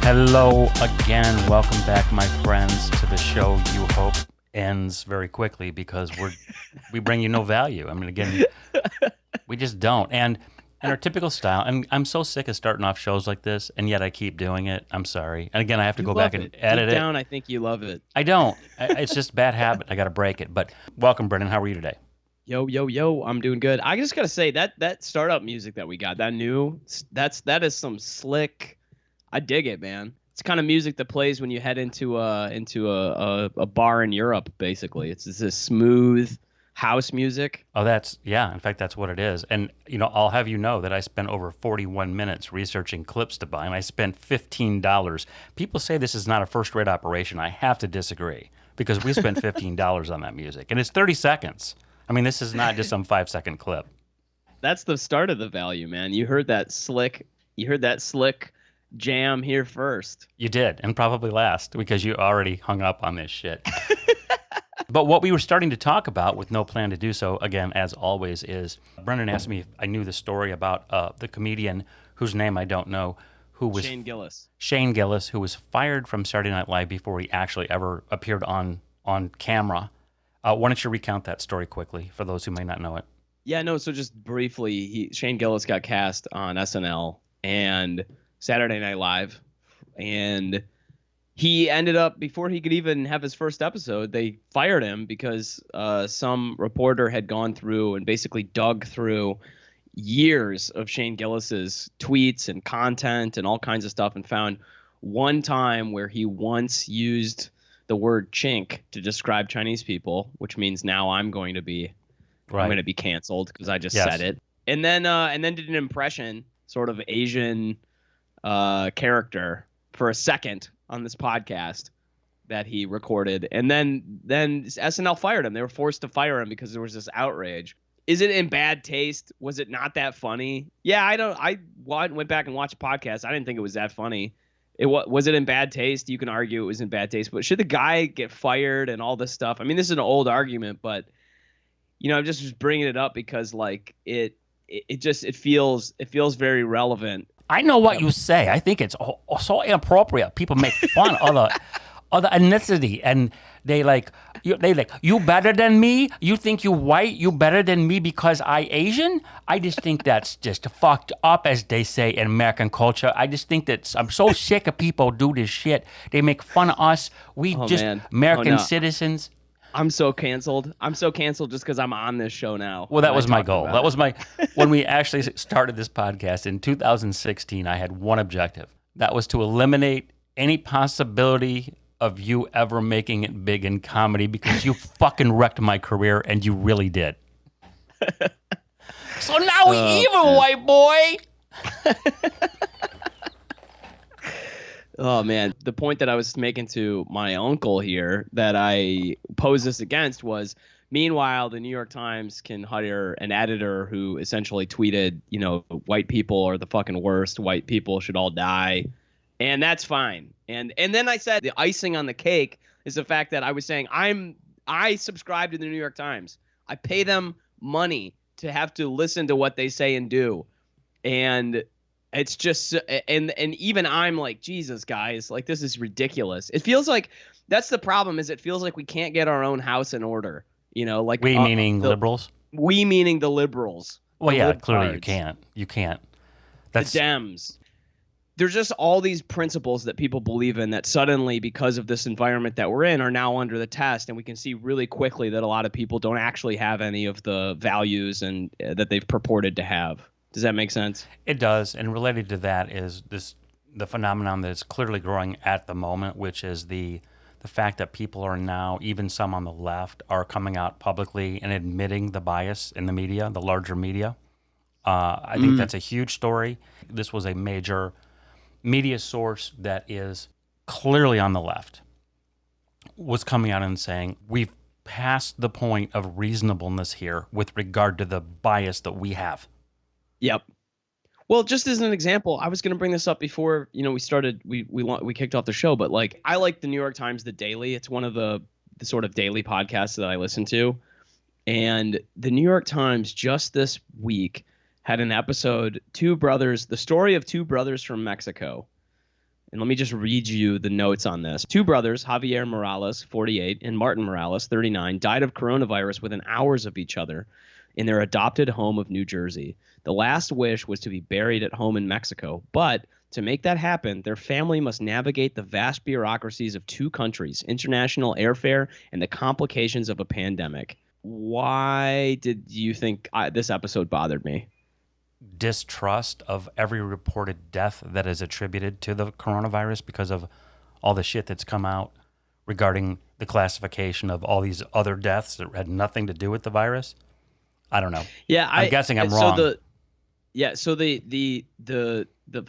Hello again. Welcome back, my friends, to the show you hope ends very quickly because we bring you no value. I mean, again, we just don't. And in our typical style, and I'm so sick of starting off shows like this, and yet I keep doing it. I'm sorry. And again, I have to You go back love and it. edit Deep it. down, I think you love it. I don't. It's just a bad habit. I got to break it. But welcome, Brendan. How are you today? Yo, yo, yo, I'm doing good. I just gotta say that startup music that we got, that is some slick. I dig it, man. It's kind of music that plays when you head into a bar in Europe. Basically, it's this smooth house music. Oh, yeah. In fact, that's what it is. And, I'll have you know that I spent over 41 minutes researching clips to buy, and I spent $15. People say this is not a first-rate operation. I have to disagree because we spent $15 on that music, and it's 30 seconds. I mean, this is not just some 5-second clip. That's the start of the value, man. You heard that slick. You heard that slick jam here first. You did, and probably last because you already hung up on this shit. But what we were starting to talk about with no plan to do so, again, as always, is Brendan asked me if I knew the story about the comedian whose name I don't know, who was Shane Gillis. Shane Gillis, who was fired from Saturday Night Live before he actually ever appeared on camera. Why don't you recount that story quickly for those who may not know it? Yeah, no. So just briefly, Shane Gillis got cast on SNL and Saturday Night Live, and he ended up, before he could even have his first episode, they fired him because some reporter had gone through and basically dug through years of Shane Gillis's tweets and content and all kinds of stuff and found one time where he once used the word chink to describe Chinese people, which means now I'm going to be canceled because I just said it. And then did an impression, sort of Asian character for a second on this podcast that he recorded, and then SNL fired him. They were forced to fire him because there was this outrage. Is it in bad taste? Was it not that funny? Yeah, I went back and watched the podcast. I didn't think it was that funny. Was it in bad taste? You can argue it was in bad taste, but should the guy get fired and all this stuff? I mean, this is an old argument, but I'm just bringing it up because like it feels very relevant. I know what you say. I think it's so inappropriate. People make fun of the ethnicity, and they you better than me. You think you white? You better than me because I Asian? I just think that's just fucked up, as they say in American culture. I just think that I'm so sick of people do this shit. They make fun of us. American citizens. I'm so canceled. Just because I'm on this show now. Well, that was my goal. That was when we actually started this podcast in 2016, I had one objective. That was to eliminate any possibility of you ever making it big in comedy because you fucking wrecked my career, and you really did. So now we even, white boy. Oh, man. The point that I was making to my uncle here that I posed this against was, meanwhile, the New York Times can hire an editor who essentially tweeted, white people are the fucking worst. White people should all die. And that's fine. And then I said the icing on the cake is the fact that I was saying I subscribe to the New York Times. I pay them money to have to listen to what they say and do. And it's just, and even I'm like, Jesus, guys, like, this is ridiculous. It feels like that's the problem, is it feels like we can't get our own house in order. Like we meaning liberals. We meaning the liberals. Well, yeah, clearly you can't. You can't. That's the Dems. There's just all these principles that people believe in that suddenly, because of this environment that we're in, are now under the test, and we can see really quickly that a lot of people don't actually have any of the values and that they've purported to have. Does that make sense? It does, and related to that is the phenomenon that is clearly growing at the moment, which is the fact that people are now, even some on the left, are coming out publicly and admitting the bias in the media, the larger media. I think that's a huge story. This was a major media source that is clearly on the left, was coming out and saying, we've passed the point of reasonableness here with regard to the bias that we have. Yep. Well, just as an example, I was going to bring this up before, we started, we kicked off the show, but like, I like the New York Times, The Daily. It's one of the sort of daily podcasts that I listen to. And the New York Times just this week had an episode, the story of two brothers from Mexico. And let me just read you the notes on this. Two brothers, Javier Morales, 48, and Martin Morales, 39, died of coronavirus within hours of each other in their adopted home of New Jersey. The last wish was to be buried at home in Mexico, but to make that happen, their family must navigate the vast bureaucracies of two countries, international airfare, and the complications of a pandemic. Why did you think this episode bothered me? Distrust of every reported death that is attributed to the coronavirus because of all the shit that's come out regarding the classification of all these other deaths that had nothing to do with the virus. I don't know. Yeah, I'm guessing I'm wrong. So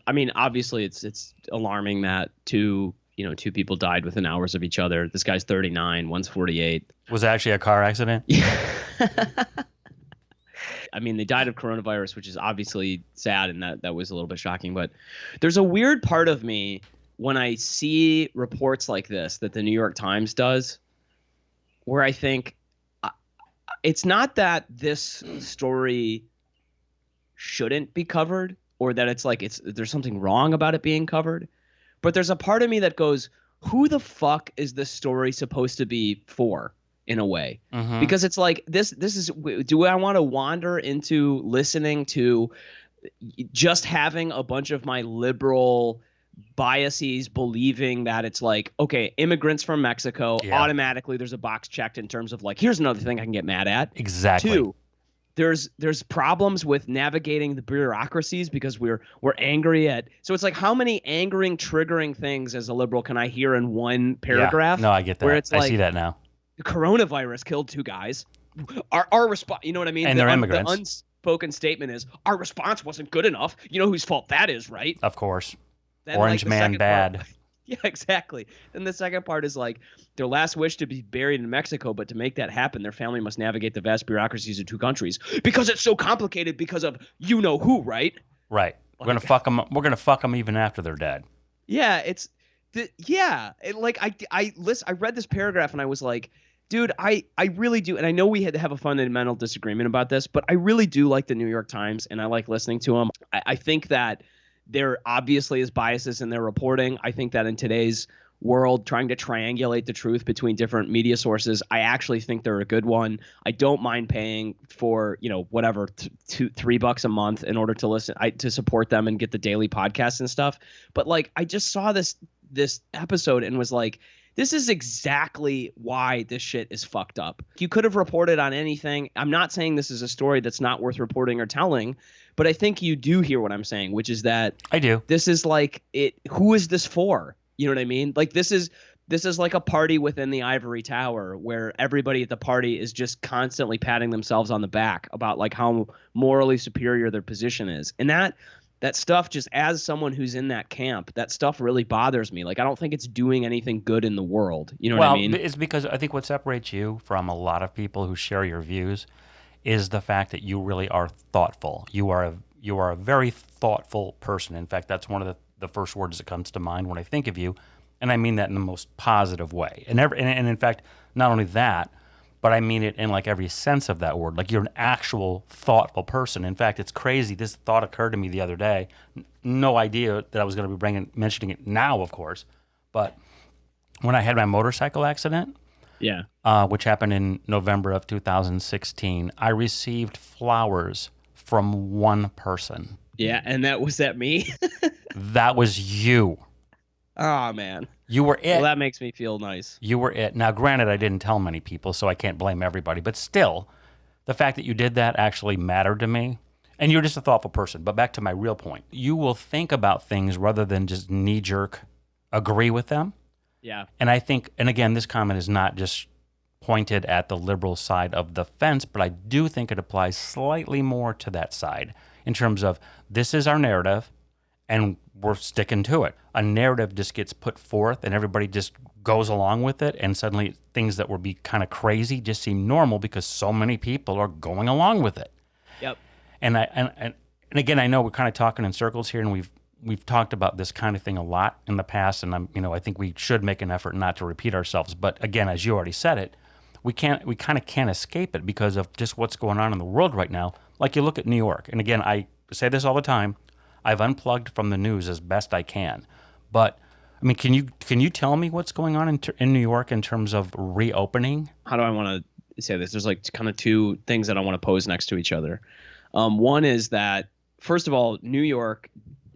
I mean, obviously it's alarming that two people died within hours of each other. This guy's 39, one's 48. Was it actually a car accident? Yeah. I mean, they died of coronavirus, which is obviously sad, and that was a little bit shocking. But there's a weird part of me when I see reports like this that the New York Times does, where I think it's not that this story shouldn't be covered or that it's like there's something wrong about it being covered, but there's a part of me that goes, who the fuck is this story supposed to be for? In a way, because it's like this is, do I want to wander into listening to just having a bunch of my liberal biases believing that it's like, okay, immigrants from Mexico, automatically there's a box checked in terms of like, here's another thing I can get mad at. Exactly. Two, there's problems with navigating the bureaucracies because we're angry at, so it's like, how many angering, triggering things as a liberal can I hear in one paragraph? No, I get that. Where it's I see that now. The coronavirus killed two guys. Our response, you know what I mean? And they're immigrants. The unspoken statement is, our response wasn't good enough. You know whose fault that is, right? Of course. Then, Orange man bad. Yeah, exactly. Then the second part is like, their last wish to be buried in Mexico, but to make that happen, their family must navigate the vast bureaucracies of two countries because it's so complicated because of you know who, right? Right. We're gonna fuck them. We're gonna fuck them even after they're dead. Yeah, I read this paragraph and I was like, dude, I really do. And I know we had to have a fundamental disagreement about this, but I really do like the New York Times and I like listening to them. I think that there obviously is biases in their reporting. I think that in today's world, trying to triangulate the truth between different media sources, I actually think they're a good one. I don't mind paying for, whatever, $3 a month in order to listen, to support them and get the daily podcasts and stuff. But like, I just saw this episode and was like, this is exactly why this shit is fucked up. You could have reported on anything. I'm not saying this is a story that's not worth reporting or telling, but I think you do hear what I'm saying, which is that I do. This is like who is this for? You know what I mean? Like this is like a party within the ivory tower where everybody at the party is just constantly patting themselves on the back about like how morally superior their position is. And that stuff, just as someone who's in that camp, that stuff really bothers me. Like, I don't think it's doing anything good in the world. You know what I mean? Well, it's because I think what separates you from a lot of people who share your views is the fact that you really are thoughtful. You are a very thoughtful person. In fact, that's one of the first words that comes to mind when I think of you, and I mean that in the most positive way. And in fact, not only that, but I mean it in like every sense of that word. Like you're an actual thoughtful person. In fact, it's crazy. This thought occurred to me the other day. No idea that I was going to be mentioning it now, of course. But when I had my motorcycle accident, which happened in November of 2016, I received flowers from one person. Yeah, and was that me? That was you. Oh, man. You were it. Well, that makes me feel nice. You were it. Now, granted, I didn't tell many people, so I can't blame everybody. But still, the fact that you did that actually mattered to me. And you're just a thoughtful person. But back to my real point. You will think about things rather than just knee-jerk agree with them. Yeah. And I think, and again, this comment is not just pointed at the liberal side of the fence, but I do think it applies slightly more to that side in terms of this is our narrative, and we're sticking to it. A narrative just gets put forth and everybody just goes along with it, and suddenly things that would be kind of crazy just seem normal because so many people are going along with it. Yep. And again, I know we're kind of talking in circles here, and we've talked about this kind of thing a lot in the past, and I think we should make an effort not to repeat ourselves. But again, as you already said it, we kind of can't escape it because of just what's going on in the world right now. Like you look at New York, and again, I say this all the time, I've unplugged from the news as best I can. But I mean, can you tell me what's going on in New York in terms of reopening? How do I want to say this? There's like kind of two things that I want to pose next to each other. One is that, first of all, New York,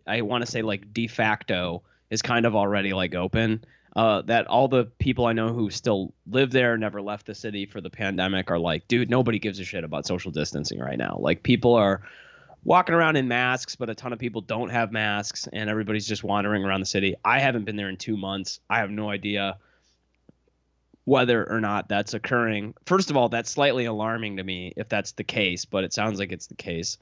I want to say like de facto is kind of already like open. That all the people I know who still live there, never left the city for the pandemic, are like, dude, nobody gives a shit about social distancing right now. Like, people are walking around in masks, but a ton of people don't have masks, and everybody's just wandering around the city. I haven't been there in 2 months. I have no idea whether or not that's occurring. First of all, that's slightly alarming to me if that's the case, but it sounds like it's the case.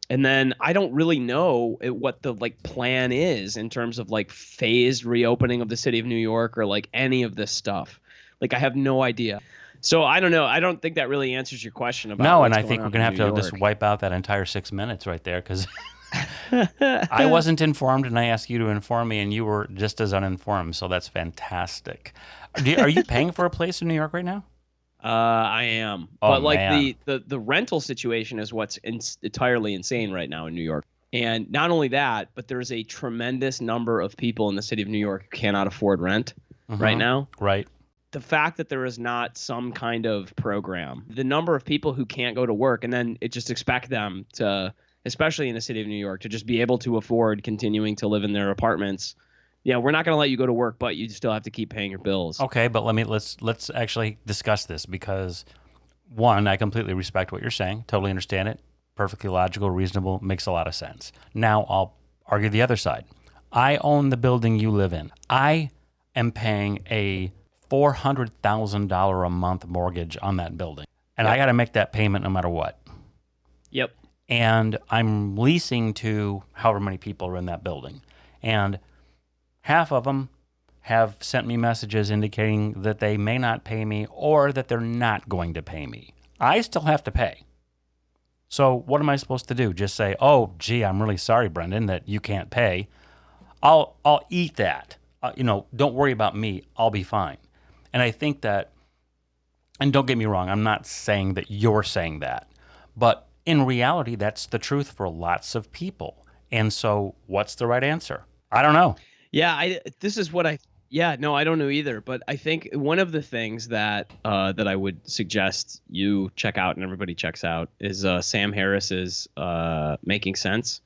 And then I don't really know what the like plan is in terms of like phased reopening of the city of New York or like any of this stuff. Like, I have no idea. So I don't know. I don't think that really answers your question about No, and what's I going think on we're going to in have New to just York. wipe out that entire 6 minutes right there because I wasn't informed and I asked you to inform me and you were just as uninformed. So that's fantastic. Are you paying for a place in New York right now? I am, Oh, but like man. the rental situation is what's entirely insane right now in New York. And not only that, but there's a tremendous number of people in the city of New York who cannot afford rent right now. Right. The fact that there is not some kind of program, the number of people who can't go to work, and then it just expect them to, especially in the city of New York, to just be able to afford continuing to live in their apartments. Yeah, we're not going to let you go to work, but you still have to keep paying your bills. Okay, but let's actually discuss this because one, I completely respect what you're saying, totally understand it, perfectly logical, reasonable, makes a lot of sense. Now I'll argue the other side. I own the building you live in. I am paying a $400,000 a month mortgage on that building, and I got to make that payment no matter what. Yep. And I'm leasing to however many people are in that building, and half of them have sent me messages indicating that they may not pay me or that they're not going to pay me. I still have to pay. So what am I supposed to do? Just say, "Oh, gee, I'm really sorry, Brendan, that you can't pay. I'll eat that. Don't worry about me. I'll be fine." And I think that, and don't get me wrong, I'm not saying that you're saying that, but in reality, that's the truth for lots of people. And so, what's the right answer? I don't know. Yeah, this is what I yeah, no, I don't know either, but I think one of the things that that I would suggest you check out and everybody checks out is Sam Harris's Making Sense.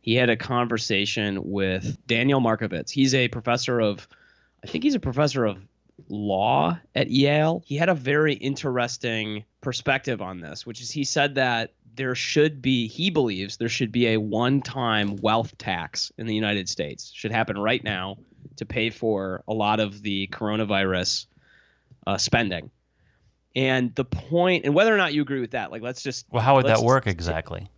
He had a conversation with Daniel Markovits. I think he's a professor of law at Yale. He had a very interesting perspective on this, which is he said that he believes there should be a one-time wealth tax in the United States. Should happen right now to pay for a lot of the coronavirus spending. And the point, and whether or not you agree with that, like Well, how would that work exactly?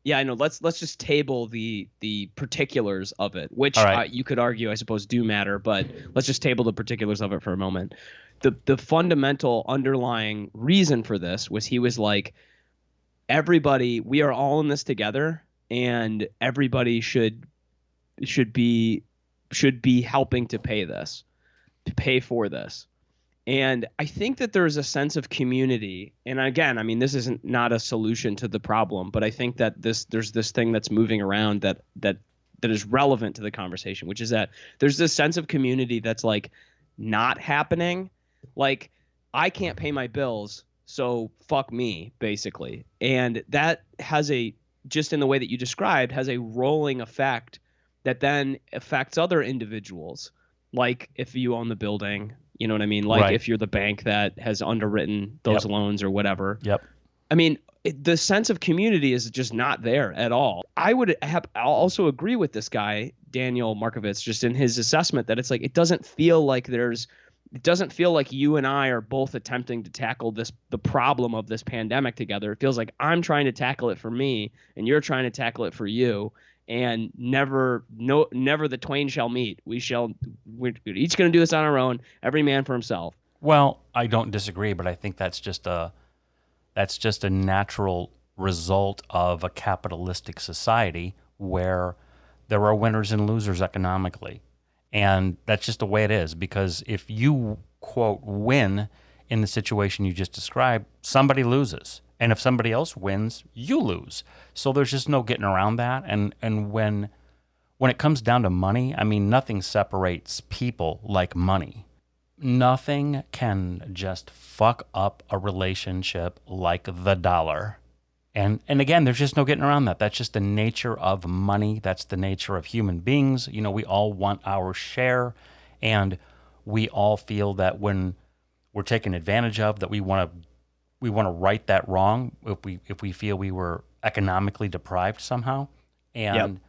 Yeah, I know. Let's just table the particulars of it, which All right. you could argue, I suppose, do matter. But let's just table the particulars of it for a moment. The fundamental underlying reason for this was he was like, we are all in this together, and everybody should be helping to pay for this. And I think that there's a sense of community. And again, I mean, this isn't not a solution to the problem, but I think that there's this thing that's moving around that is relevant to the conversation, which is that there's this sense of community that's like not happening. Like, I can't pay my bills, so fuck me, basically. And that just in the way that you described, has a rolling effect that then affects other individuals. Like, if you own the building, you know what I mean? Like, Right. if you're the bank that has underwritten those loans or whatever. Yep. I mean, the sense of community is just not there at all. I'll also agree with this guy, Daniel Markovits, just in his assessment that it's like, it doesn't feel like you and I are both attempting to tackle the problem of this pandemic together. It feels like I'm trying to tackle it for me and you're trying to tackle it for you. And never the twain shall meet. We're each going to do this on our own, every man for himself. Well, I don't disagree, but I think that's just a natural result of a capitalistic society where there are winners and losers economically. And that's just the way it is, because if you, quote, win in the situation you just described, somebody loses. And if somebody else wins, you lose. So there's just no getting around that. And when when it comes down to money, I mean, nothing separates people like money. Nothing can just fuck up a relationship like the dollar. And again, there's just no getting around that. That's just the nature of money. That's the nature of human beings. You know, we all want our share, and we all feel that when we're taken advantage of, that we want to right that wrong if we feel we were economically deprived somehow. Yep. And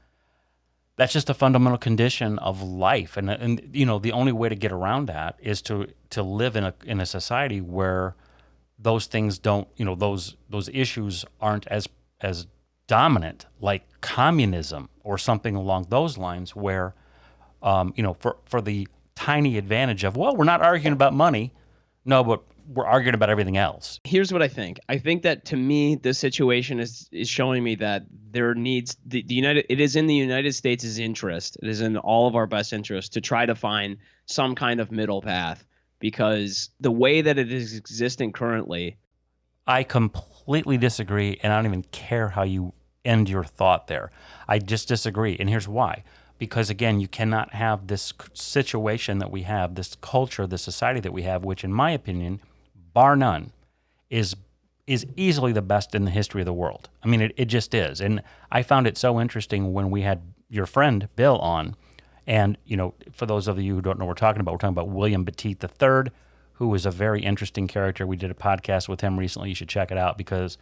that's just a fundamental condition of life. And you know, the only way to get around that is to live in a society where those things don't, you know, those issues aren't as dominant, like communism or something along those lines, where you know, for the tiny advantage of, well, we're not arguing about money, no, but we're arguing about everything else. Here's what I think. I think that, to me, this situation is showing me that there needs the United. It is in the United States' interest. It is in all of our best interest to try to find some kind of middle path, because the way that it is existing currently. I completely disagree, and I don't even care how you end your thought there. I just disagree, and here's why. Because again, you cannot have this situation that we have, this culture, this society that we have, which, in my opinion, bar none, is easily the best in the history of the world. I mean, it just is. And I found it so interesting when we had your friend Bill on. And, you know, for those of you who don't know what we're talking about William Batiste III, who was a very interesting character. We did a podcast with him recently. You should check it out, because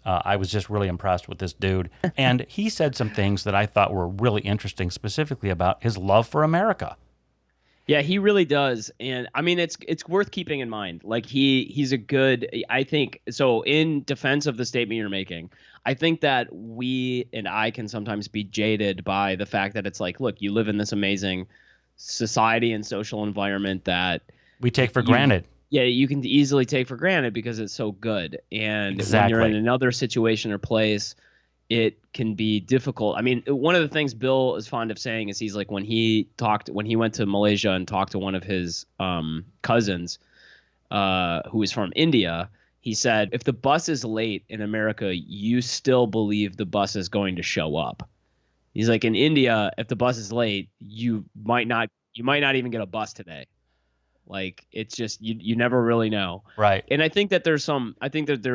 I was just really impressed with this dude. And he said some things that I thought were really interesting, specifically about his love for America. Yeah, he really does. And I mean, it's worth keeping in mind. Like, he's a good, I think, so in defense of the statement you're making, I think that we and I can sometimes be jaded by the fact that it's like, look, you live in this amazing society and social environment that we take for granted. Yeah, you can easily take for granted because it's so good. And Exactly. when you're in another situation or place, it can be difficult. I mean, one of the things Bill is fond of saying is, he's like, when he went to Malaysia and talked to one of his cousins who is from India, he said, if the bus is late in America, you still believe the bus is going to show up. He's like, in India, if the bus is late, you might not even get a bus today. Like, it's just, you never really know. Right. And I think that there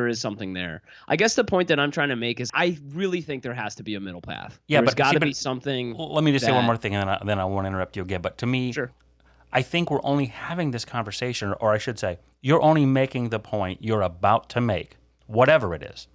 is something there. I guess the point that I'm trying to make is, I really think there has to be a middle path. Yeah, There's but got to be something. Let me just say one more thing, and then I won't interrupt you again. But to me, Sure. I think we're only having this conversation, or I should say, you're only making the point you're about to make, whatever it is.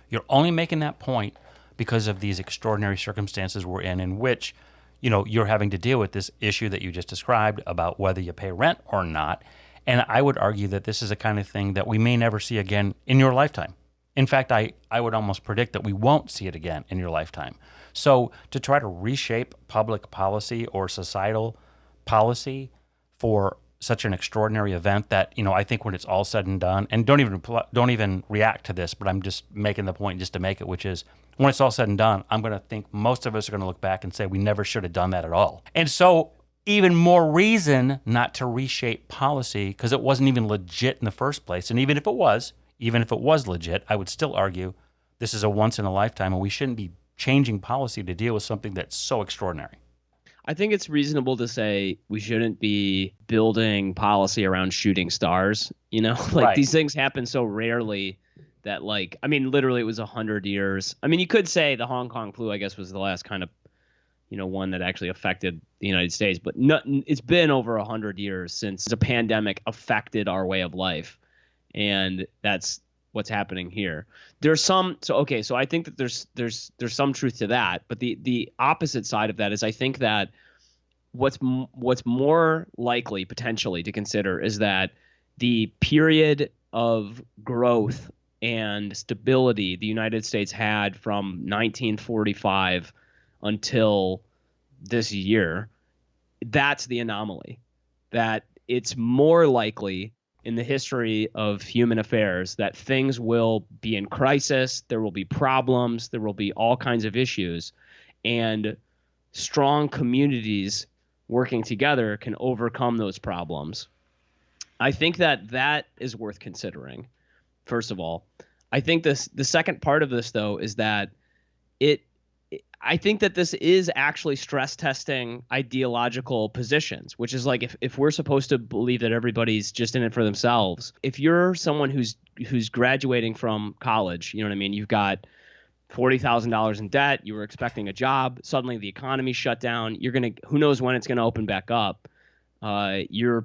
You're only making that point because of these extraordinary circumstances we're in which, you know, you're having to deal with this issue that you just described about whether you pay rent or not. And I would argue that this is a kind of thing that we may never see again in your lifetime. In fact, I would almost predict that we won't see it again in your lifetime. So to try to reshape public policy or societal policy for such an extraordinary event that, you know, I think when it's all said and done, and don't even react to this, but I'm just making the point just to make it, which is, when it's all said and done, I'm going to think most of us are going to look back and say we never should have done that at all. And so even more reason not to reshape policy, because it wasn't even legit in the first place. And even if it was legit, I would still argue this is a once in a lifetime, and we shouldn't be changing policy to deal with something that's so extraordinary. I think it's reasonable to say we shouldn't be building policy around shooting stars. You know, like, Right. These things happen so rarely that, like, I mean, literally it was 100 years. I mean, you could say the Hong Kong flu, I guess, was the last kind of, you know, one that actually affected the United States. But it's been over 100 years since a pandemic affected our way of life. And that's what's happening here. There's some, so I think that there's some truth to that. But the opposite side of that is, I think that what's more likely potentially to consider is that the period of growth and stability the United States had from 1945 until this year, that's the anomaly. That it's more likely in the history of human affairs that things will be in crisis, there will be problems, there will be all kinds of issues, and strong communities working together can overcome those problems. I think that is worth considering. First of all, I think the second part of this, though, is that I think that this is actually stress testing ideological positions, which is like if we're supposed to believe that everybody's just in it for themselves, if you're someone who's graduating from college, you know what I mean? You've got $40,000 in debt, you were expecting a job, suddenly the economy shut down, who knows when it's gonna open back up. Now you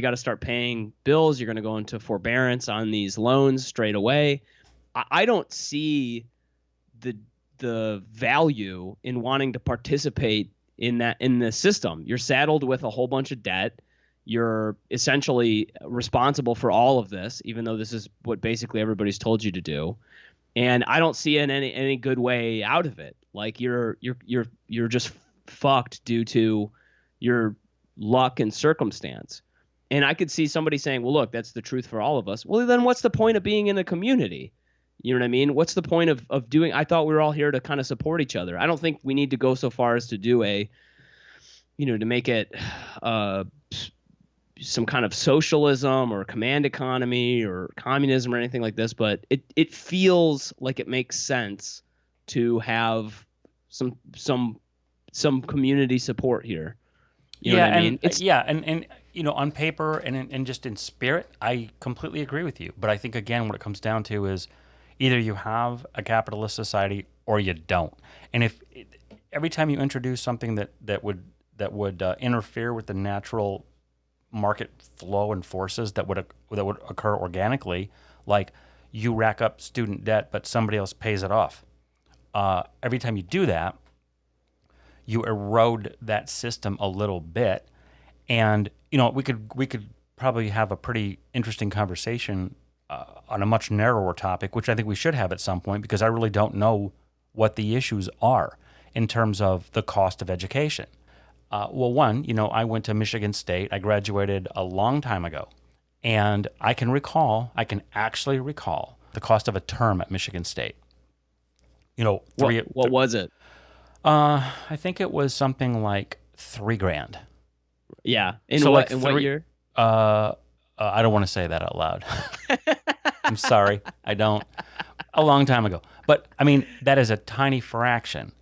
got to start paying bills. You're going to go into forbearance on these loans straight away. I don't see the value in wanting to participate in the system. You're saddled with a whole bunch of debt. You're essentially responsible for all of this, even though this is what basically everybody's told you to do. And I don't see any good way out of it. Like you're just fucked due to your luck and circumstance. And I could see somebody saying, well, look, that's the truth for all of us. Well, then what's the point of being in a community? You know what I mean? What's the point of doing? I thought we were all here to kind of support each other. I don't think we need to go so far as to do to make it some kind of socialism or command economy or communism or anything like this. But it feels like it makes sense to have some community support here. You know what I mean? And on paper and just in spirit, I completely agree with you. But I think again, what it comes down to is either you have a capitalist society or you don't. And if every time you introduce something that would interfere with the natural market flow and forces that would occur organically, like you rack up student debt, but somebody else pays it off. Every time you do that, you erode that system a little bit. And we could probably have a pretty interesting conversation on a much narrower topic, which I think we should have at some point, because I really don't know what the issues are in terms of the cost of education. One, I went to Michigan State. I graduated a long time ago, and I can actually recall the cost of a term at Michigan State. What was it? I think it was something like $3,000. Yeah. In what year? I don't want to say that out loud. I'm sorry. I don't. A long time ago. But, I mean, that is a tiny fraction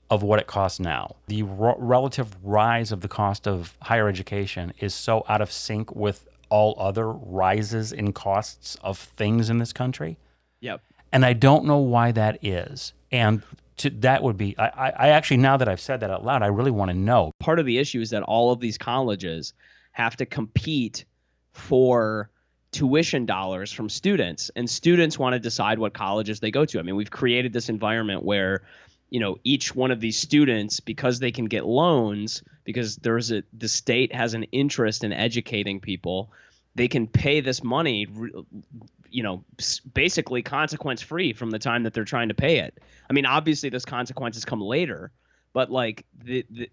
of what it costs now. The relative rise of the cost of higher education is so out of sync with all other rises in costs of things in this country. Yep. And I don't know why that is. And that would be, I actually, now that I've said that out loud, I really want to know. Part of the issue is that all of these colleges have to compete for tuition dollars from students, and students want to decide what colleges they go to. I mean, we've created this environment where, each one of these students, because they can get loans, because the state has an interest in educating people, they can pay this money, basically consequence free from the time that they're trying to pay it. I mean, obviously those consequences come later, but like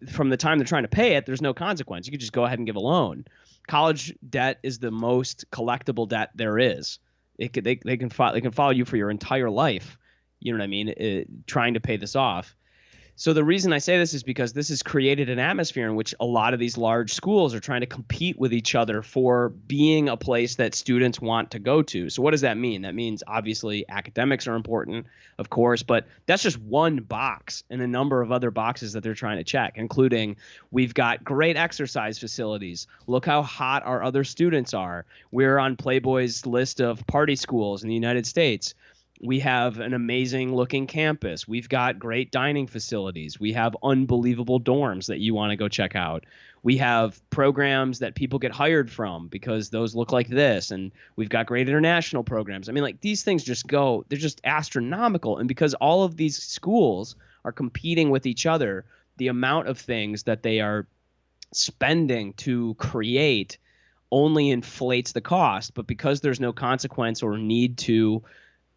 from the time they're trying to pay it, there's no consequence. You could just go ahead and give a loan. College debt is the most collectible debt there is. They can follow you for your entire life. You know what I mean? Trying to pay this off. So the reason I say this is because this has created an atmosphere in which a lot of these large schools are trying to compete with each other for being a place that students want to go to. So what does that mean? That means obviously academics are important, of course, but that's just one box in a number of other boxes that they're trying to check, including we've got great exercise facilities. Look how hot our other students are. We're on Playboy's list of party schools in the United States. We have an amazing looking campus. We've got great dining facilities. We have unbelievable dorms that you want to go check out. We have programs that people get hired from because those look like this. And we've got great international programs. I mean, like these things they're just astronomical. And because all of these schools are competing with each other, the amount of things that they are spending to create only inflates the cost. But because there's no consequence or need to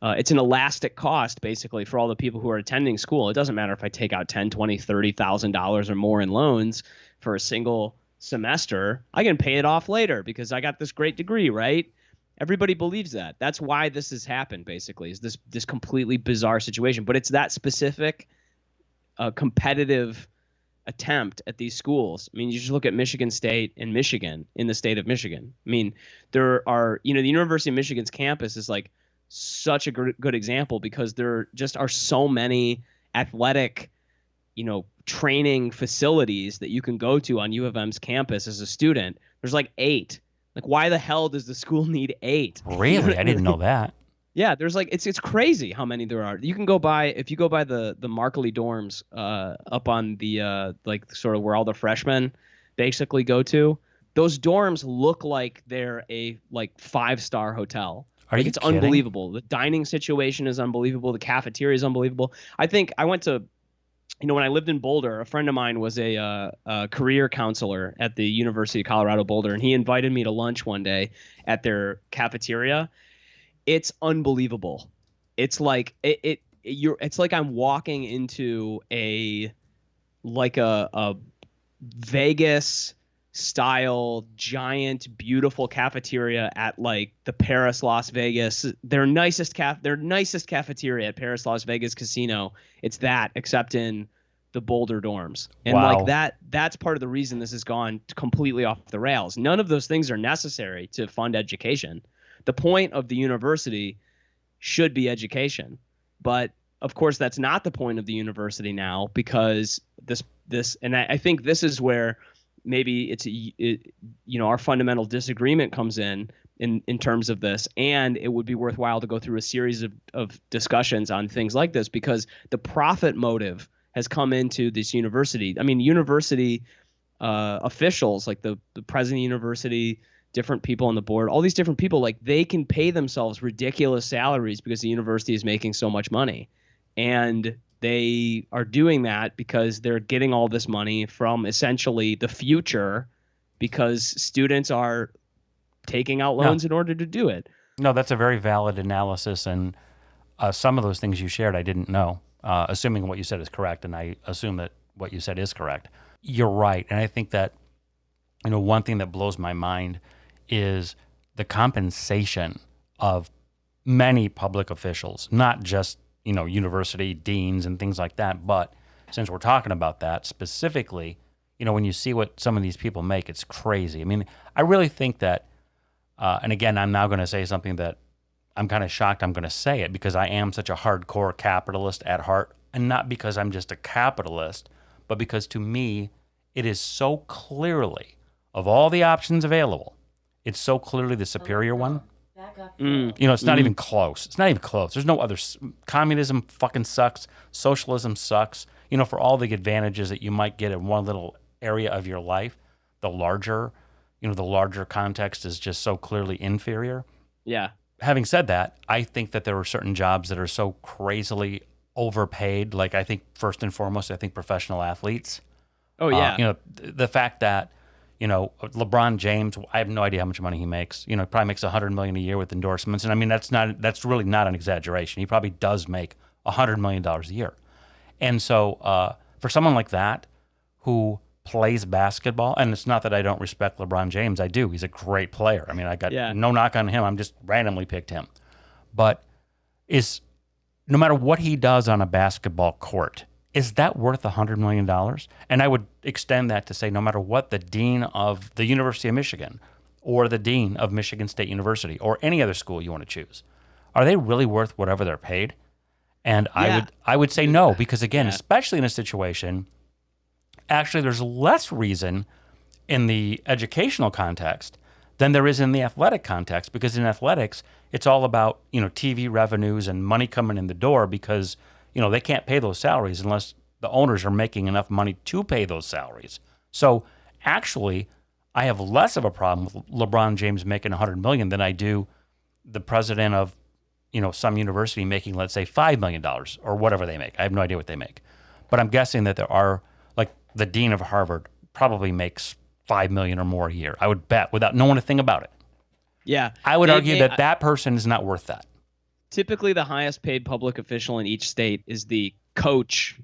it's an elastic cost, basically, for all the people who are attending school. It doesn't matter if I take out $10,000, $20,000, $30,000 or more in loans for a single semester. I can pay it off later because I got this great degree, right? Everybody believes that. That's why this has happened, basically, is this completely bizarre situation. But it's that specific competitive attempt at these schools. I mean, you just look at Michigan State and Michigan in the state of Michigan. I mean, there are, the University of Michigan's campus is like such a good example because there just are so many athletic, training facilities that you can go to on U of M's campus as a student. There's like 8. Like, why the hell does the school need 8? Really? I didn't know that. Yeah, there's like it's crazy how many there are. You can go by if you go by the Markley dorms up on the like sort of where all the freshmen basically go to. Those dorms look like they're a like 5-star hotel. Are Like you it's kidding? unbelievable. The dining situation is unbelievable. The cafeteria is unbelievable. I think I went to when I lived in Boulder, a friend of mine was a career counselor at the University of Colorado Boulder, and he invited me to lunch one day at their cafeteria. It's unbelievable. It's like it's like I'm walking into a Vegas style giant beautiful cafeteria at like the Paris Las Vegas, their nicest cafeteria at Paris Las Vegas Casino. It's that, except in the Boulder dorms. And Wow. like that's part of the reason this has gone completely off the rails. None of those things are necessary to fund education. The point of the university should be education. But of course, that's not the point of the university now, because and I think this is where maybe our fundamental disagreement comes in terms of this. And it would be worthwhile to go through a series of discussions on things like this, because the profit motive has come into this university. I mean, university officials, like the president of the university, different people on the board, all these different people, like they can pay themselves ridiculous salaries because the university is making so much money. And they are doing that because they're getting all this money from essentially the future, because students are taking out loans in order to do it. No, that's a very valid analysis. And some of those things you shared, I didn't know, assuming what you said is correct. And I assume that what you said is correct. You're right. And I think that, one thing that blows my mind is the compensation of many public officials, not just, university deans and things like that. But since we're talking about that specifically, when you see what some of these people make, it's crazy. I mean, I really think that, and again, I'm now going to say something that I'm kind of shocked I'm going to say it, because I am such a hardcore capitalist at heart, and not because I'm just a capitalist, but because to me, it is so clearly, of all the options available, it's so clearly the superior one. It's not even close. It's not even close. There's no other. Communism fucking sucks. Socialism sucks. For all the advantages that you might get in one little area of your life, the larger context is just so clearly inferior. Yeah. Having said that, I think that there are certain jobs that are so crazily overpaid. Like, I think first and foremost, professional athletes. Oh yeah. The fact that, LeBron James, I have no idea how much money he makes. He probably makes $100 million a year with endorsements. And I mean, that's really not an exaggeration. He probably does make $100 million a year. And so for someone like that who plays basketball, and it's not that I don't respect LeBron James, I do. He's a great player. I mean, I got no knock on him. I'm just randomly picked him. But no matter what he does on a basketball court, is that worth $100 million? And I would extend that to say, no matter what the dean of the University of Michigan or the dean of Michigan State University or any other school you want to choose, are they really worth whatever they're paid? And I would say no, because again, especially in a situation, actually there's less reason in the educational context than there is in the athletic context, because in athletics, it's all about, TV revenues and money coming in the door, because they can't pay those salaries unless the owners are making enough money to pay those salaries. So actually, I have less of a problem with LeBron James making $100 million than I do the president of, some university making, let's say, $5 million or whatever they make. I have no idea what they make. But I'm guessing that there are, like, the dean of Harvard probably makes $5 million or more a year. I would bet, without knowing a thing about it. Yeah. I would argue that person is not worth that. Typically, the highest paid public official in each state is the coach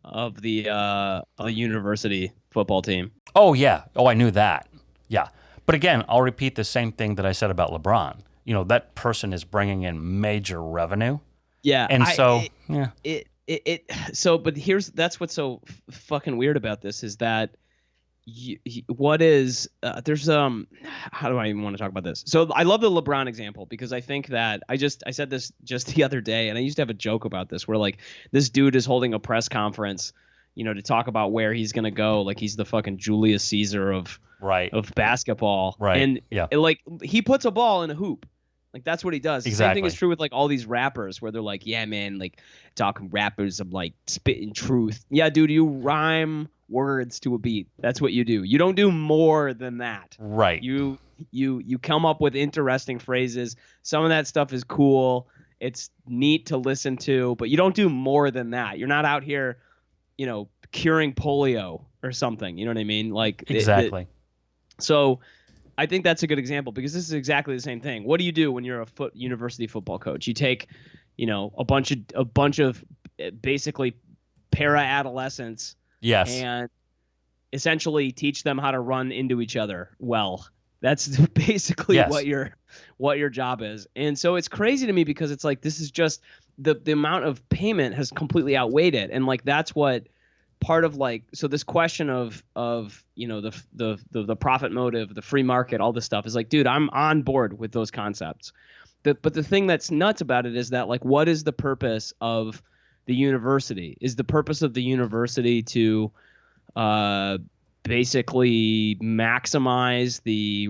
of the university football team. Oh, yeah. Oh, I knew that. Yeah. But again, I'll repeat the same thing that I said about LeBron. That person is bringing in major revenue. Yeah. And but that's what's so fucking weird about this, is that what is there's how do I even want to talk about this? So I love the LeBron example because I think that I said this just the other day, and I used to have a joke about this where like this dude is holding a press conference, to talk about where he's gonna go, like he's the fucking Julius Caesar Right. of basketball, Right. and Yeah. like he puts a ball in a hoop. Like that's what he does. The same thing is Exactly. true with like all these rappers where they're like, yeah, man, like talking rappers of like spitting truth. Yeah, dude, you rhyme words to a beat. That's what you do. You don't do more than that. Right. You come up with interesting phrases. Some of that stuff is cool. It's neat to listen to, but you don't do more than that. You're not out here, curing polio or something. You know what I mean? Like Exactly. so I think that's a good example because this is exactly the same thing. What do you do when you're a university football coach? You take, a bunch of basically para adolescents Yes. and essentially teach them how to run into each other well. That's basically Yes. what your job is. And so it's crazy to me because it's like this is just the amount of payment has completely outweighed it. And like that's what part of like so this question of the profit motive, the free market, all this stuff is like, dude, I'm on board with those concepts. But the thing that's nuts about it is that like what is the purpose of the university? Is the purpose of the university to basically maximize the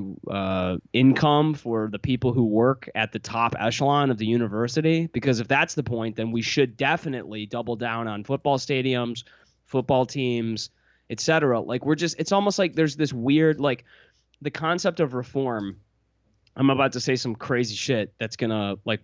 income for the people who work at the top echelon of the university? Because if that's the point, then we should definitely double down on football stadiums, football teams, etc. Like it's almost like there's this weird like the concept of reform. I'm about to say some crazy shit that's gonna like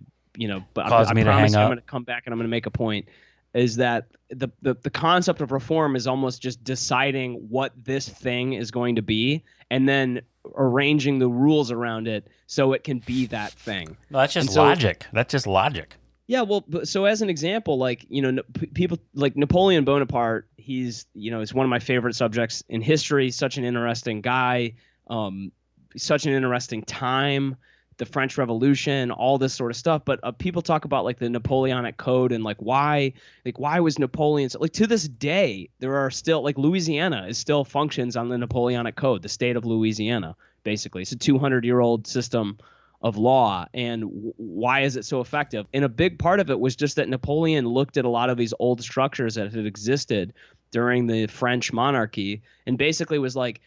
but Cause I me to promise hang you I'm up. gonna come back and I'm gonna make a point. Is that the concept of reform is almost just deciding what this thing is going to be and then arranging the rules around it so it can be that thing. No, that's just And so logic. That's just logic. yeah, well, so as an example, like people like Napoleon Bonaparte, is one of my favorite subjects in history. Such an interesting guy, such an interesting time, the French Revolution, all this sort of stuff. But people talk about like the Napoleonic Code and like why was Napoleon like to this day there are still like Louisiana is still functions on the Napoleonic Code, the state of Louisiana. Basically, it's a 200-year-old system of law, and why is it so effective? And a big part of it was just that Napoleon looked at a lot of these old structures that had existed during the French monarchy and basically was like,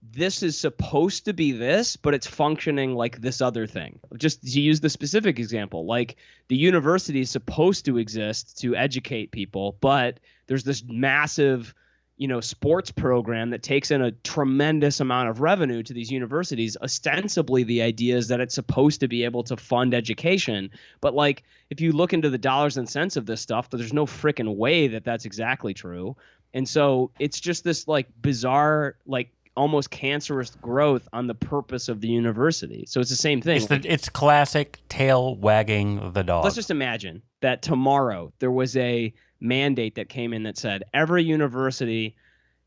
this is supposed to be this, but it's functioning like this other thing. Just to use the specific example, like the university is supposed to exist to educate people, but there's this massive sports program that takes in a tremendous amount of revenue to these universities. Ostensibly, the idea is that it's supposed to be able to fund education. But like, if you look into the dollars and cents of this stuff, there's no freaking way that that's exactly true. And so it's just this like bizarre, like almost cancerous growth on the purpose of the university. So it's the same thing. It's classic tail wagging the dog. Let's just imagine that tomorrow there was a mandate that came in that said every university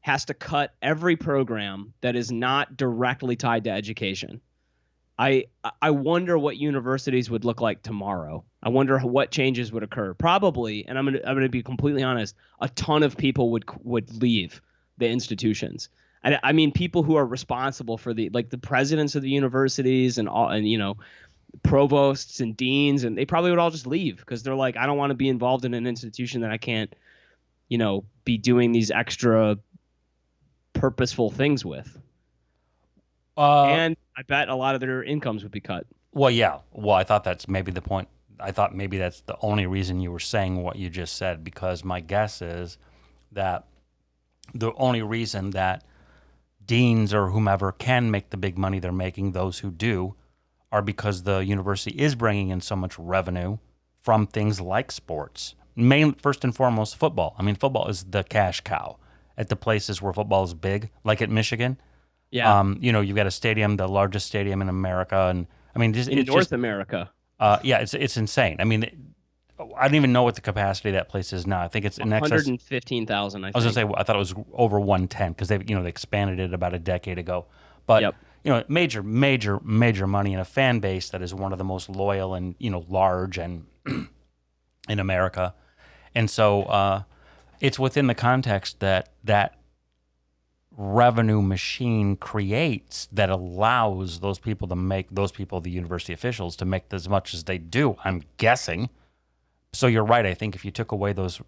has to cut every program that is not directly tied to education. I wonder what universities would look like tomorrow. I wonder what changes would occur. Probably, and I'm gonna be completely honest, a ton of people would leave the institutions. I mean, people who are responsible for the presidents of the universities and all, and provosts and deans, and they probably would all just leave because they're like, I don't want to be involved in an institution that I can't, be doing these extra purposeful things with. And I bet a lot of their incomes would be cut. Well, yeah. Well, I thought that's maybe the point. I thought maybe that's the only reason you were saying what you just said, because my guess is that the only reason that deans or whomever can make the big money they're making, those who do, are because the university is bringing in so much revenue from things like sports. First and foremost, football. I mean, football is the cash cow at the places where football is big, like at Michigan. Yeah. You've got a stadium, the largest stadium in America, and I mean, in North America. Yeah, it's insane. I mean, I don't even know what the capacity of that place is now. I think it's in excess. 115,000. I was gonna say I thought it was over 110 because they expanded it about a decade ago. But major money and a fan base that is one of the most loyal and large and in America, and so it's within the context that revenue machine creates that allows those people to make those people, the university officials, to make as much as they do, I'm guessing. So you're right. I think if you took away those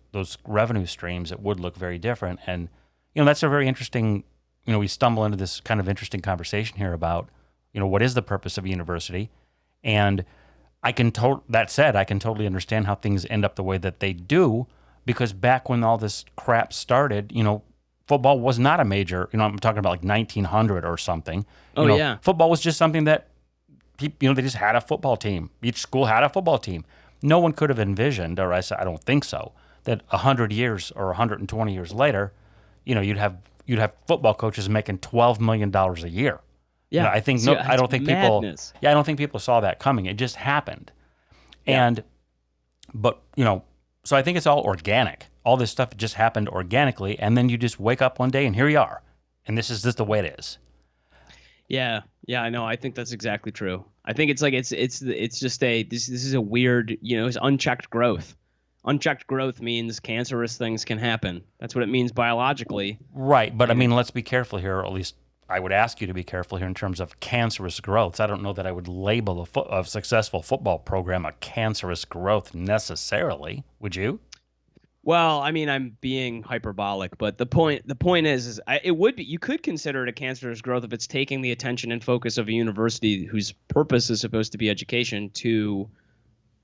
revenue streams, it would look very different. And that's a very interesting. We stumble into this kind of interesting conversation here about what is the purpose of a university, and that said, I can totally understand how things end up the way that they do, because back when all this crap started, football was not a major. I'm talking about like 1900 or something. Yeah. Football was just something that people, they just had a football team. Each school had a football team. No one could have envisioned, or I don't think so, that 100 years or 120 years later, you'd have football coaches making $12 million a year. Yeah, I think I don't think madness. people. Yeah, I don't think people saw that coming. It just happened, but so I think it's all organic. All this stuff just happened organically, and then you just wake up one day and here you are, and this is just the way it is. Yeah, I know. I think that's exactly true. I think it's like it's just this is a weird, it's unchecked growth. Unchecked growth means cancerous things can happen. That's what it means biologically. Right, but I mean, let's be careful here, or at least I would ask you to be careful here in terms of cancerous growth. I don't know that I would label a successful football program a cancerous growth necessarily. Would you? Well, I mean, I'm being hyperbolic, but the point is it would be, you could consider it a cancerous growth if it's taking the attention and focus of a university whose purpose is supposed to be education to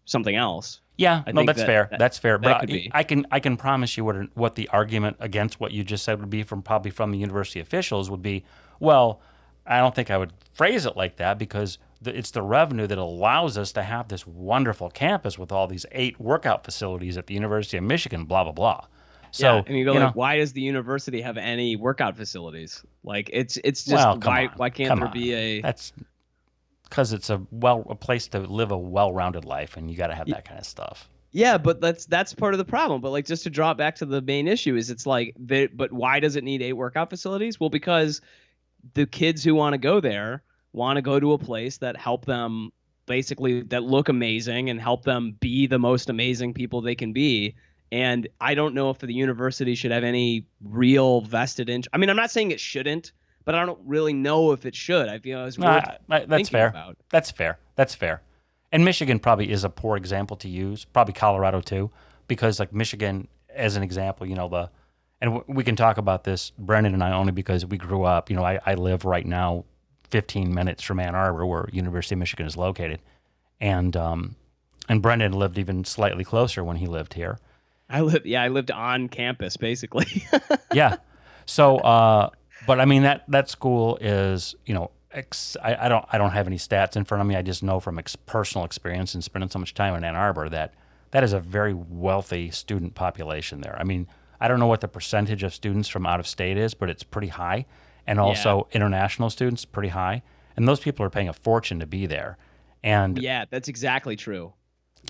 something else. Yeah, no, that's fair. That's fair. But I can promise you what the argument against what you just said would be probably from the university officials would be, well, I don't think I would phrase it like that, because it's the revenue that allows us to have this wonderful campus with all these 8 workout facilities at the University of Michigan, blah, blah, blah. So, and you go why does the university have any workout facilities? Like it's just why can't there be a? That's because it's a place to live a well-rounded life, and you got to have that kind of stuff. Yeah, but that's part of the problem. But like, just to draw it back to the main issue is it's like, but why does it need 8 workout facilities? Well, because the kids who want to go there want to go to a place that help them basically that look amazing and help them be the most amazing people they can be. And I don't know if the university should have any real vested interest. I mean, I'm not saying it shouldn't, but I don't really know if it should. I feel it's worth that's fair. About. That's fair. That's fair. And Michigan probably is a poor example to use. Probably Colorado too, because like Michigan, as an example, and we can talk about this, Brendan and I, only because we grew up. I live right now 15 minutes from Ann Arbor, where University of Michigan is located, and Brendan lived even slightly closer when he lived here. I lived on campus basically. Yeah. So, but I mean that school is, I don't have any stats in front of me. I just know from personal experience and spending so much time in Ann Arbor that is a very wealthy student population there. I mean, I don't know what the percentage of students from out of state is, but it's pretty high, and also international students pretty high, and those people are paying a fortune to be there. And yeah, that's exactly true.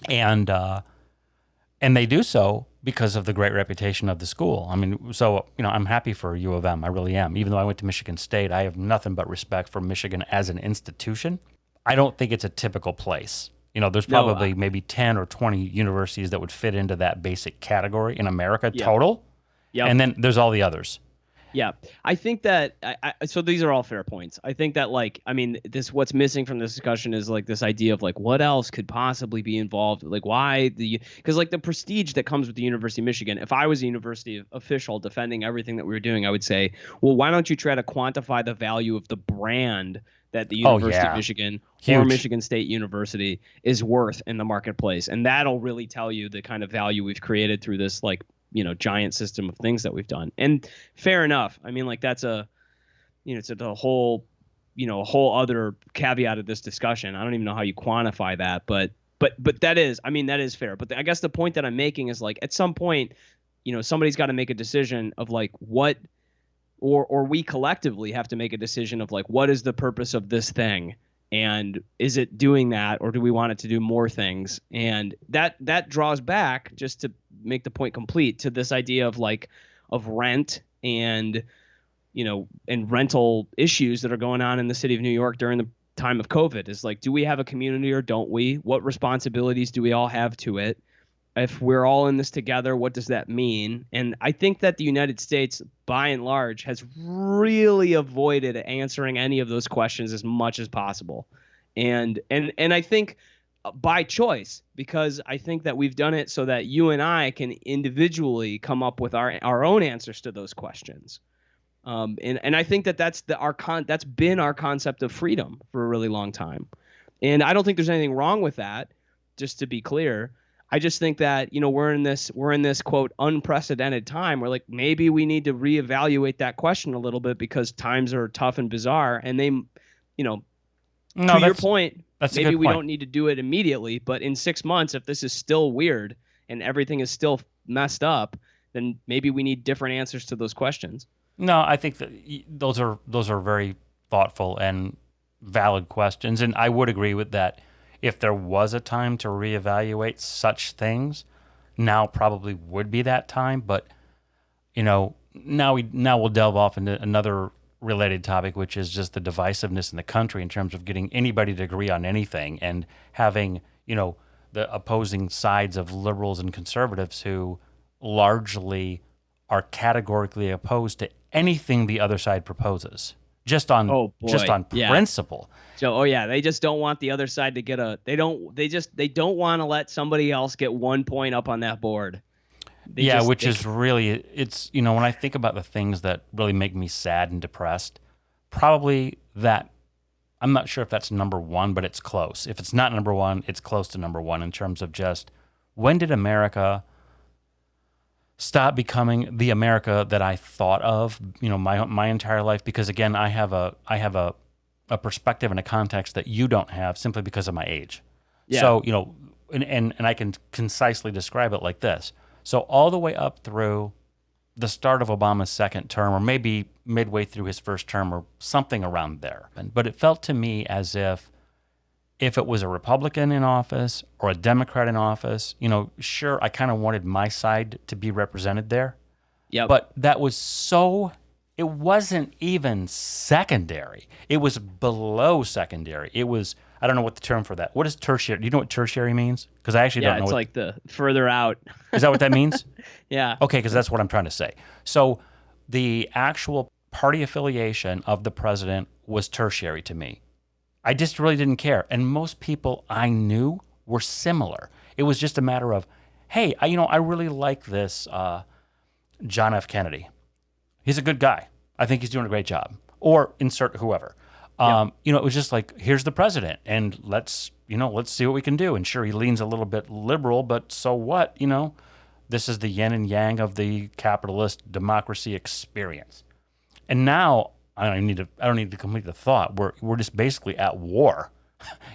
And they do so because of the great reputation of the school. I mean, so, I'm happy for U of M. I really am. Even though I went to Michigan State, I have nothing but respect for Michigan as an institution. I don't think it's a typical place. There's probably maybe 10 or 20 universities that would fit into that basic category in America total. Yeah. And then there's all the others. Yeah, I think that so these are all fair points. I think that what's missing from this discussion is like this idea of like what else could possibly be involved, like why because like the prestige that comes with the University of Michigan. If I was a university official defending everything that we were doing, I would say, well, why don't you try to quantify the value of the brand that the University of Michigan or Michigan State University is worth in the marketplace, and that'll really tell you the kind of value we've created through this giant system of things that we've done. And fair enough. I mean, like that's it's a whole other caveat of this discussion. I don't even know how you quantify that, but that is fair. But I guess the point that I'm making is like at some point, somebody's got to make a decision of like what, or we collectively have to make a decision of like, what is the purpose of this thing? And is it doing that, or do we want it to do more things? And that draws back, just to make the point complete, to this idea of rent and and rental issues that are going on in the city of New York during the time of COVID. Is like, do we have a community or don't we? What responsibilities do we all have to it? If we're all in this together, what does that mean? And I think that the United States, by and large, has really avoided answering any of those questions as much as possible. And I think by choice, because I think that we've done it so that you and I can individually come up with our own answers to those questions. And I think that that's been our concept of freedom for a really long time. And I don't think there's anything wrong with that, just to be clear. I just think that, we're in this quote unprecedented time where like maybe we need to reevaluate that question a little bit because times are tough and bizarre, and they, No, to your point, that's a maybe good we point. don't need to do it immediately, but in 6 months, if this is still weird and everything is still messed up, then maybe we need different answers to those questions. No, I think that those are very thoughtful and valid questions, and I would agree with that. If there was a time to reevaluate such things, now probably would be that time. But now we'll delve off into another related topic, which is just the divisiveness in the country in terms of getting anybody to agree on anything, and having the opposing sides of liberals and conservatives who largely are categorically opposed to anything the other side proposes, just on Oh boy, just on yeah. principle. So, oh yeah, they just don't want the other side to get they don't want to let somebody else get 1 point up on that board. Which is really, it's when I think about the things that really make me sad and depressed, probably that, I'm not sure if that's number one, but it's close. If it's not number one, it's close to number one in terms of just when did America stop becoming the America that I thought of, my entire life? Because again, I have a perspective and a context that you don't have simply because of my age. Yeah. So, and I can concisely describe it like this. So all the way up through the start of Obama's second term, or maybe midway through his first term, or something around there. But it felt to me as if it was a Republican in office or a Democrat in office, sure, I kind of wanted my side to be represented there. Yep. But it wasn't even secondary. It was below secondary. It was, I don't know what the term for that. What is tertiary? Do you know what tertiary means? Because I actually don't know. It's like the further out. Is that what that means? Yeah. Okay, because that's what I'm trying to say. So the actual party affiliation of the president was tertiary to me. I just really didn't care. And most people I knew were similar. It was just a matter of, hey, I really like this John F. Kennedy. He's a good guy. I think he's doing a great job. Or insert whoever. It was just like, here's the president, and let's see what we can do. And sure, he leans a little bit liberal, but so what? This is the yin and yang of the capitalist democracy experience. And now I don't need to complete the thought. We're just basically at war.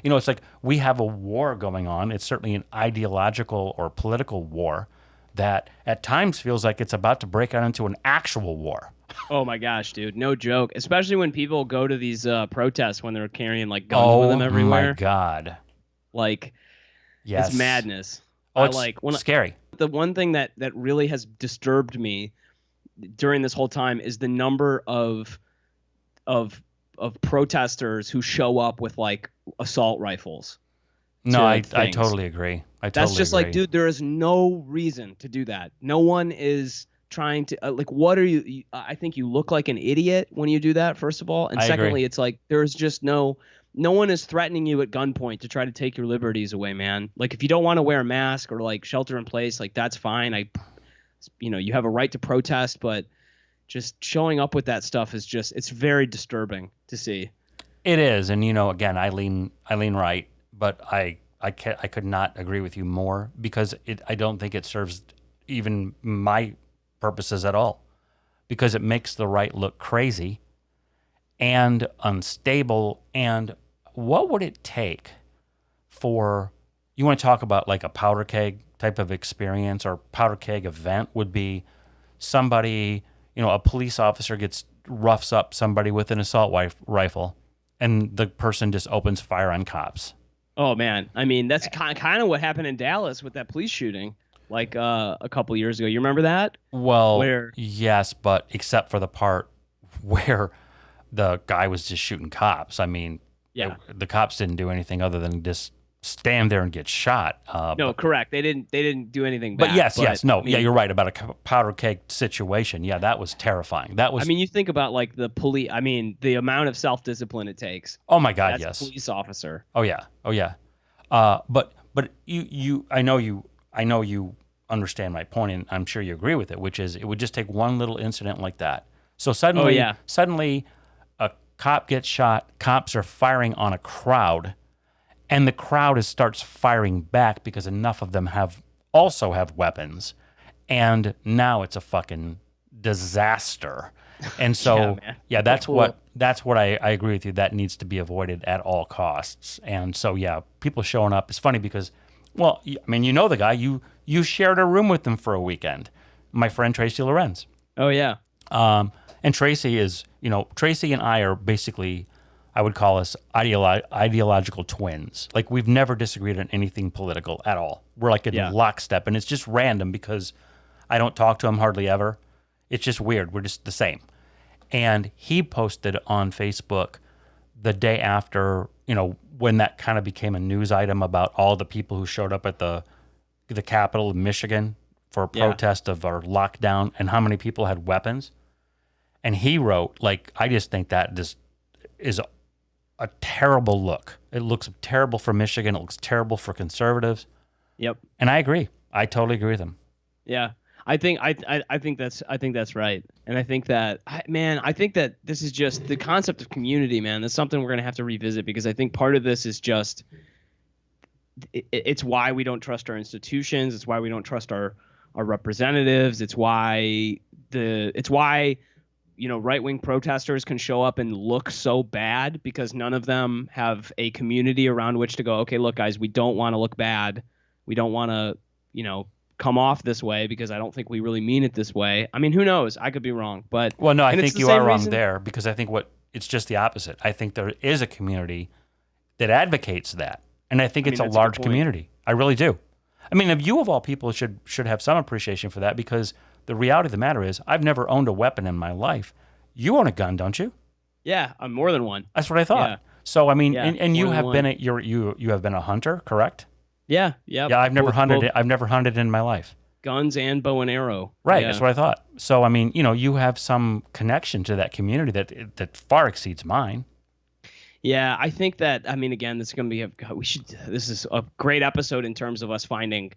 It's like we have a war going on. It's certainly an ideological or political war that at times feels like it's about to break out into an actual war. Oh my gosh, dude, no joke. Especially when people go to these protests when they're carrying like guns with them everywhere. Oh my God! Like, yes, it's madness. Oh, it's scary. The one thing that really has disturbed me during this whole time is the number of protesters who show up with like assault rifles. No, I totally agree. That's just like, dude, there is no reason to do that. No one is trying to what are you? I think you look like an idiot when you do that, first of all, and secondly, it's like there's just no one is threatening you at gunpoint to try to take your liberties away, man. Like if you don't want to wear a mask or like shelter in place, like that's fine. You have a right to protest, but just showing up with that stuff is just, it's very disturbing to see. It is, and again, I lean right, but I could not agree with you more because I don't think it serves even my purposes at all, because it makes the right look crazy and unstable. And what would it take for, you want to talk about like a powder keg type of experience, or powder keg event would be somebody, a police officer roughs up somebody with an assault rifle, and the person just opens fire on cops. Oh man, I mean that's kind of what happened in Dallas with that police shooting, like a couple years ago. You remember that? Well, yes, but except for the part where the guy was just shooting cops. I mean, yeah, the cops didn't do anything other than just stand there and get shot. No, But, correct. They didn't do anything but bad. yes, no, I mean, yeah, you're right about a powder keg situation. Yeah, that was terrifying. That was. I mean, you think about like the police. I mean, the amount of self-discipline it takes. Oh my God, That's yes. a police officer. Oh yeah, oh yeah. But I know you understand my point, and I'm sure you agree with it, which is it would just take one little incident like that. So suddenly, a cop gets shot. Cops are firing on a crowd, and the crowd starts firing back because enough of them also have weapons, and now it's a fucking disaster. And so, man. that's what I agree with you. That needs to be avoided at all costs. And so, yeah, people showing up is funny because, well, I mean, you know the guy. You shared a room with him for a weekend. My friend Tracy Lorenz. Oh yeah. And Tracy Tracy and I are basically, I would call us ideological twins. Like we've never disagreed on anything political at all. We're like in lockstep, and it's just random because I don't talk to him hardly ever. It's just weird. We're just the same. And he posted on Facebook the day after, when that kind of became a news item about all the people who showed up at the Capitol of Michigan for a protest of our lockdown and how many people had weapons. And he wrote, like, I just think that this is a terrible look. It looks terrible for Michigan. It looks terrible for conservatives. Yep. And I agree. I totally agree with him. Yeah. I think that's right, and I think that this is just the concept of community, man. That's something we're gonna have to revisit because I think part of this is just it's why we don't trust our institutions. It's why we don't trust our representatives. It's why right-wing protesters can show up and look so bad because none of them have a community around which to go. Okay, look, guys, we don't want to look bad. We don't want to come off this way because I don't think we really mean it this way. I mean, who knows? I could be wrong, but well, no, I think you are wrong there because I think it's just the opposite. I think there is a community that advocates that, and I think it's a large community. I really do. I mean, if you of all people should have some appreciation for that because the reality of the matter is I've never owned a weapon in my life. You own a gun, don't you? Yeah, I'm more than one. That's what I thought. Yeah. So I mean, and you have been you have been a hunter, correct? Yeah. I've never hunted. I've never hunted in my life. Guns and bow and arrow. Right. Yeah. That's what I thought. So I mean, you have some connection to that community that far exceeds mine. Yeah, I think that. I mean, again, this is going to be This is a great episode in terms of us finding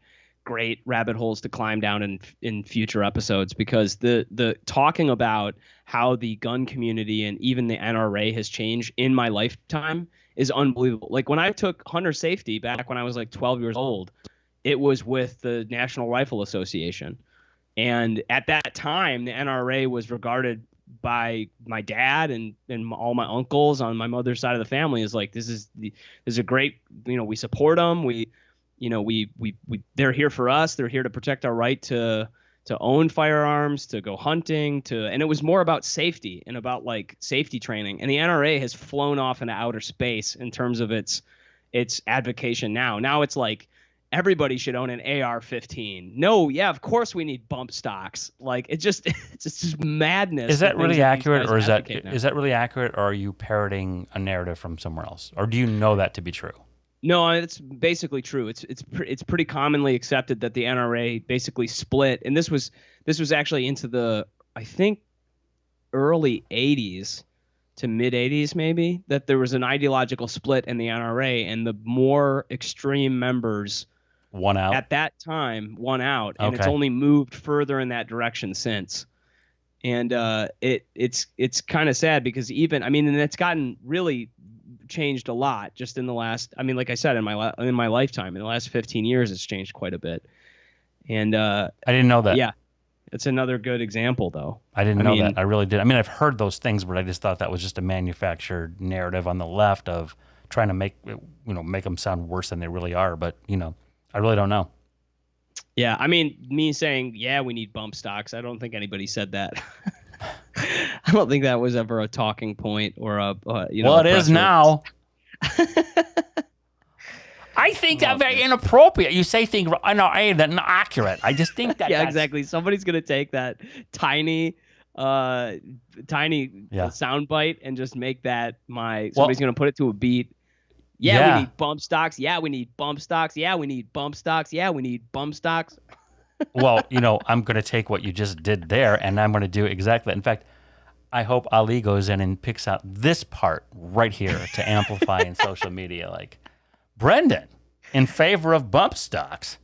great rabbit holes to climb down in future episodes because the talking about how the gun community and even the NRA has changed in my lifetime is unbelievable. Like when I took hunter safety back when I was like 12 years old, it was with the National Rifle Association. And at that time, the NRA was regarded by my dad and all my uncles on my mother's side of the family as like, this is a great, we support them. They're here for us. They're here to protect our right to own firearms, to go hunting, and it was more about safety and about like safety training. And the NRA has flown off into outer space in terms of its advocation now. Now it's like everybody should own an AR-15. No, yeah, of course we need bump stocks. Like it's just madness. Is that really accurate, or is that really accurate, or are you parroting a narrative from somewhere else, or do you know that to be true? No, it's basically true. It's pretty commonly accepted that the NRA basically split, and this was actually into the I think early 80s to mid 80s maybe, that there was an ideological split in the NRA, and the more extreme members won out at that time, and it's only moved further in that direction since. And it's kind of sad because and it's gotten really changed a lot just in the last, like I said, in my lifetime, in the last 15 years, it's changed quite a bit. And I didn't know that. Yeah, it's another good example, though. I didn't know that. I really did. I've heard those things, but I just thought that was just a manufactured narrative on the left of trying to make them sound worse than they really are. But I really don't know. Yeah, me saying, yeah, we need bump stocks, I don't think anybody said that. I don't think that was ever a talking point or well, it is now. I think that's very inappropriate. You say things that are not accurate. I just think that. Yeah, exactly. Somebody's gonna take that tiny sound bite and just make that somebody's gonna put it to a beat. Yeah, we need bump stocks. Yeah, we need bump stocks. Yeah, we need bump stocks. Yeah, we need bump stocks. Well, I'm going to take what you just did there, and I'm going to do exactly that. In fact, I hope Ali goes in and picks out this part right here to amplify in social media. Like, Brendan, in favor of bump stocks,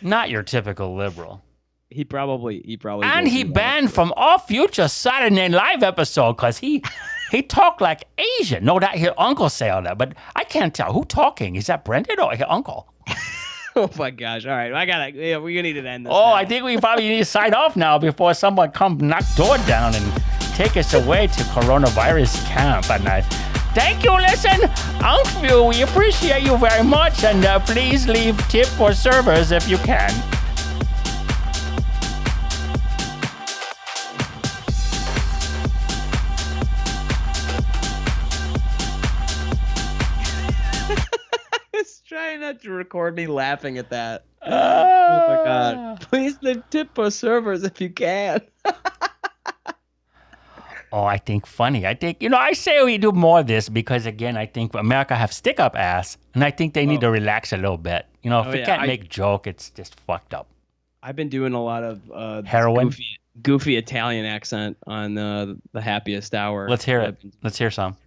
not your typical liberal. He probably. And he banned from all future Saturday Night Live episode because he talked like Asian. No, that your uncle say all that, but I can't tell who talking. Is that Brendan or your uncle? Oh my gosh! All right, we need to end this. Oh, now. I think we probably need to sign off now before someone come knock door down and take us away to coronavirus camp. And thank you, listen, Uncphew, we appreciate you very much, and please leave tip for servers if you can. Trying not to record me laughing at that. Oh my god! Please leave tip for servers if you can. Oh, I think funny. I think, I say we do more of this because, again, I think America have stick-up ass, and I think they need to relax a little bit. If we can't make joke, it's just fucked up. I've been doing a lot of heroin, goofy Italian accent on the happiest hour. Let's hear it. Let's hear some.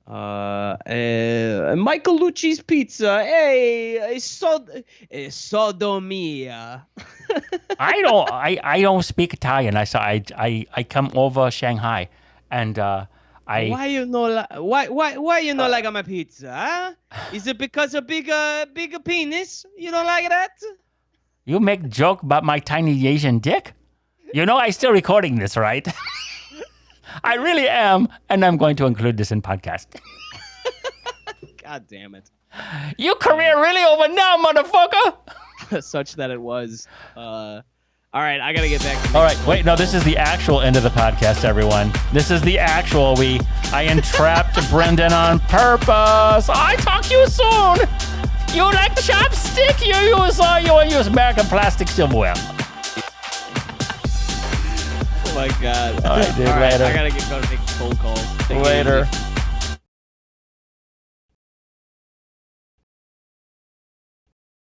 Michael Lucci's Pizza. Hey, sodomia. I don't speak Italian. I come over Shanghai, and why you know why you not like my pizza? Huh? Is it because of bigger penis? You don't like that? You make joke about my tiny Asian dick? I still recording this, right? I really am, and I'm going to include this in podcast. God damn it. Your career really over now, motherfucker. Such that it was. All right, I got to get back to All right, wait, no, this is the actual end of the podcast, everyone. This is the actual, I entrapped Brendan on purpose. I talk to you soon. You like chopstick? You use American plastic silverware. Oh my god. All right, dude, later. I gotta go make cold calls. Later.